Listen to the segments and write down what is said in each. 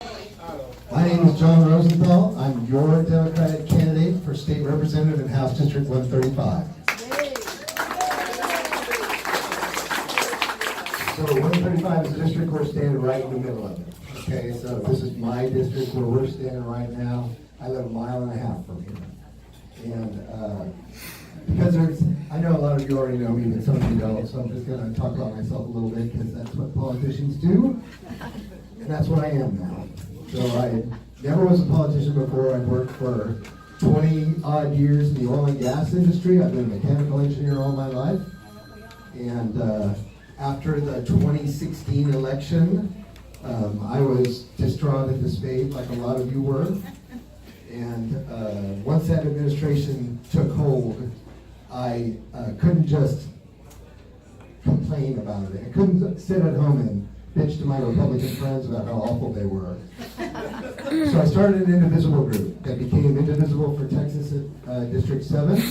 My name is Jon Rosenthal. I'm your Democratic candidate for state representative in House District 135. So 135 is a district we're standing right in the middle of it. Okay, so this is my district where we're standing right now. I live 1.5 miles from here. And because I know a lot of you already know me, but some of you don't, so I'm just going to talk about myself a little bit because that's what politicians do. And that's what I am now. So I never was a politician before. I worked for 20 odd years in the oil and gas industry. I've been a mechanical engineer all my life. And after the 2016 election, I was distraught and dismayed like a lot of you were. And once that administration took hold, I couldn't just complain about it. I couldn't sit at home and bitch to my Republican friends about how awful they were. So I started an indivisible group that became Indivisible for Texas District 7.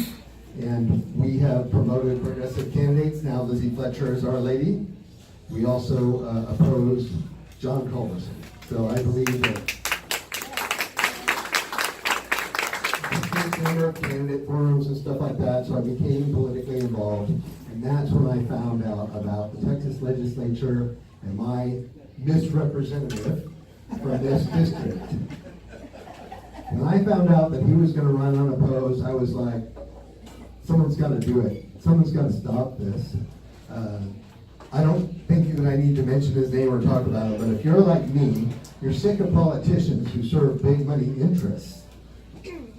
And we have promoted progressive candidates. Now Lizzie Fletcher is our lady. We also opposed John Culberson. So I believe that candidate forums and stuff like that, so I became politically involved. And that's when I found out about the Texas legislature and my misrepresentative from this district. When I found out that he was going to run unopposed, I was like, someone's got to do it. Someone's got to stop this. I don't think that I need to mention his name or talk about it, but if you're like me, you're sick of politicians who serve big money interests.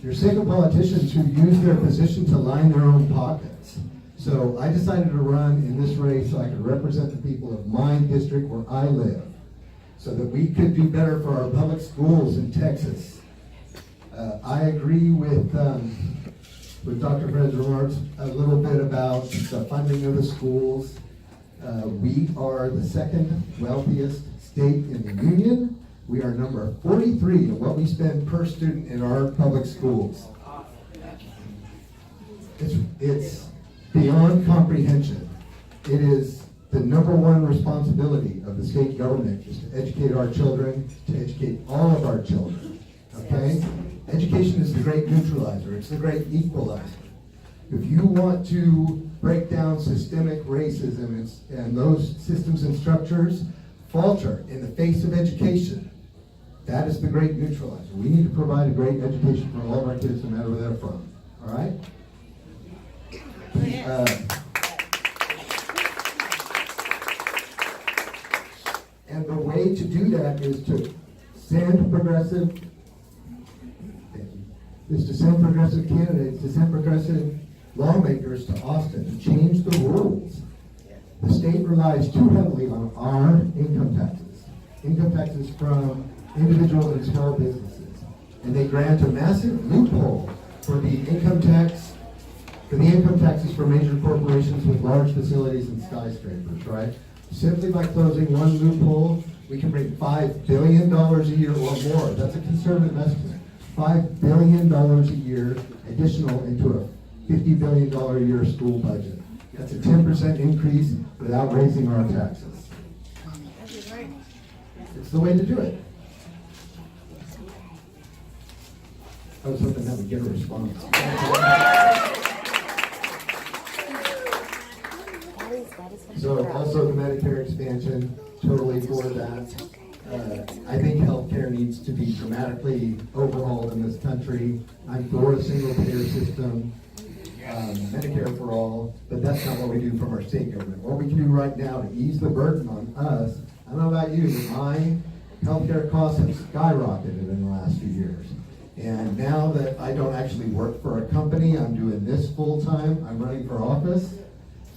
You're sick of politicians who use their position to line their own pockets. So I decided to run in this race so I could represent the people of my district where I live, so that we could do better for our public schools in Texas. I agree with Dr. Fred's remarks a little bit about the funding of the schools. We are the second wealthiest state in the union. We are number 43 of what we spend per student in our public schools. It's beyond comprehension. It is the #1 responsibility of the state government is to educate our children, to educate all of our children. Okay? Education is the great neutralizer. It's the great equalizer. If you want to break down systemic racism and those systems and structures falter in the face of education, that is the great neutralizer. We need to provide a great education for all of our kids, no matter where they're from. All right? And the way to do that is to send progressive candidates, to send progressive lawmakers to Austin to change the rules. The state relies too heavily on our income taxes from individual and small businesses, and they grant a massive loophole for the income taxes for major corporations with large facilities and skyscrapers, right? Simply by closing one loophole, we can bring $5 billion a year or more. That's a conservative estimate. $5 billion a year additional into a $50 billion a year school budget. That's a 10% increase without raising our taxes. It's the way to do it. I was hoping that would get a response. So also the Medicare expansion, totally for that. I think healthcare needs to be dramatically overhauled in this country. I'm for a single-payer system, Medicare for all, but that's not what we do from our state government. What we can do right now to ease the burden on us, I don't know about you, but my healthcare costs have skyrocketed in the last few years. And now that I don't actually work for a company, I'm doing this full-time, I'm running for office,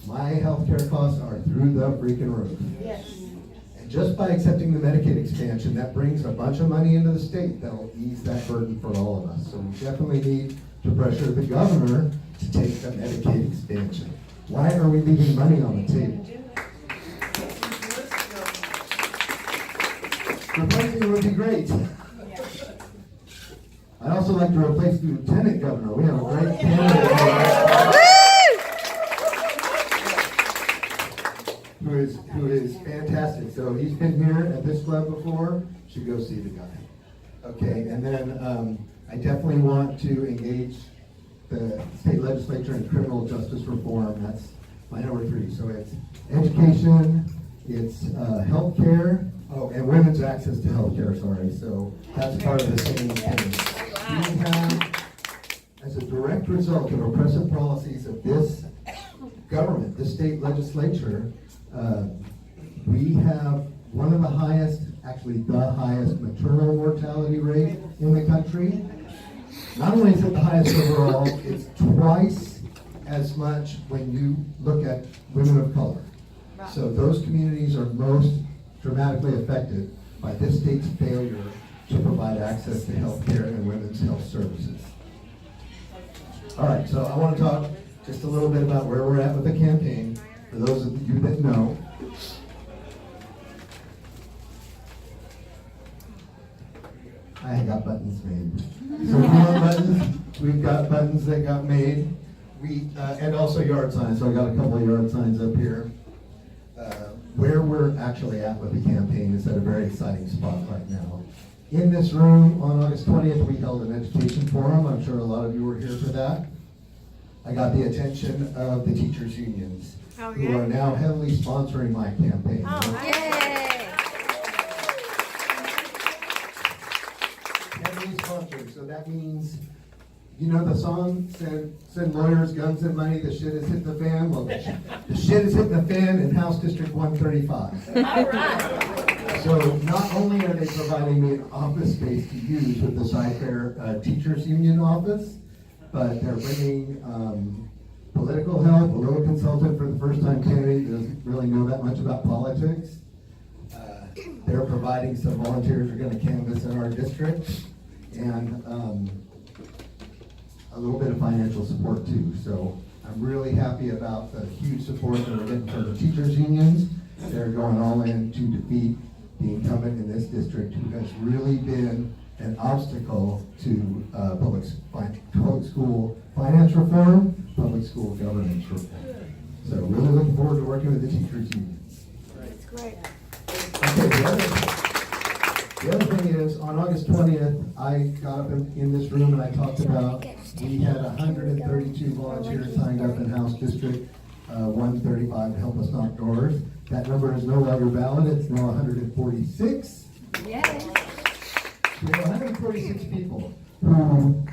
my healthcare costs are through the freaking roof. Yes. And just by accepting the Medicaid expansion, that brings a bunch of money into the state that'll ease that burden for all of us. So we definitely need to pressure the governor to take the Medicaid expansion. Why are we leaving money on the table? Replacing it would be great. I'd also like to replace the lieutenant governor. We have a great candidate who is fantastic. So he's been here at this club before. should go see the guy. Okay, and then I definitely want to engage the state legislature in criminal justice reform. That's my number 3. So it's education, it's healthcare, and women's access to healthcare, sorry. So that's part of the same thing. We have, as a direct result of oppressive policies of this government, this state legislature, we have one of the highest, actually the highest maternal mortality rate in the country. Not only is it the highest overall, it's twice as much when you look at women of color. So those communities are most dramatically affected by this state's failure to provide access to health care and women's health services. All right, so I want to talk just a little bit about where we're at with the campaign. For those of you that know, I got buttons made. So we want buttons. We've got buttons that got made. And also yard signs. So I got a couple of yard signs up here. Where we're actually at with the campaign is at a very exciting spot right now. In this room on August 20th, we held an education forum. I'm sure a lot of you were here for that. I got the attention of the teachers' unions, who are now heavily sponsoring my campaign. Heavily sponsored, so that means, you know the song, send lawyers, guns, and money, the shit has hit the fan? Well, the shit is hitting the fan in House District 135. All right. So not only are they providing me an office space to use with the Cy-Fair Teachers Union office, but they're bringing political help, a little consultant for the first-time candidate who doesn't really know that much about politics. They're providing some volunteers who are going to canvass in our district, and a little bit of financial support too. So I'm really happy about the huge support that we're getting from the teachers unions. They're going all in to defeat the incumbent in this district, who has really been an obstacle to public school finance reform, public school governance reform. So really looking forward to working with the teachers unions. That's great. Okay, the other thing is, on August 20th, I got up in this room and I talked about, we had 132 volunteers signed up in House District 135 to help us knock doors. That number is no longer valid, it's now 146. Yes. We have 146 people who,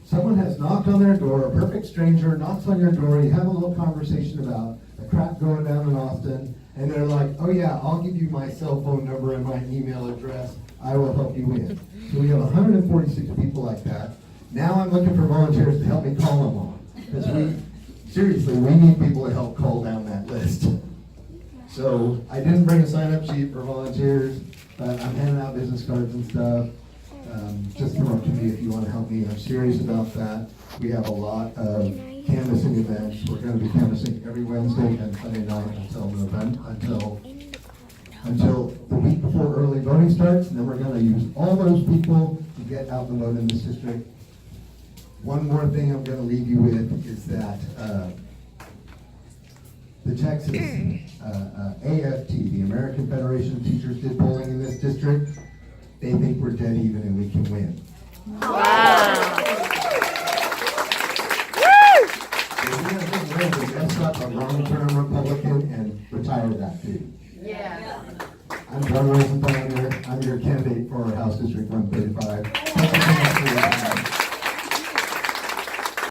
someone has knocked on their door, a perfect stranger knocks on your door, you have a little conversation about the crap going down in Austin, and they're like, oh yeah, I'll give you my cell phone number and my email address, I will help you in. So we have 146 people like that. Now I'm looking for volunteers to help me call them all. Because seriously, we need people to help call down that list. So I didn't bring a sign-up sheet for volunteers, but I'm handing out business cards and stuff. Just come up to me if you want to help me. I'm serious about that. We have a lot of canvassing events. We're going to be canvassing every Wednesday and Sunday night until the week before early voting starts, and then we're going to use all those people to get out the vote in this district. One more thing I'm going to leave you with is that the Texas AFT, the American Federation of Teachers, did polling in this district. They think we're dead even and we can win. Wow. We mess up a long-term Republican and retire that dude. Yeah. I'm Jon Rosenthal. I'm your candidate for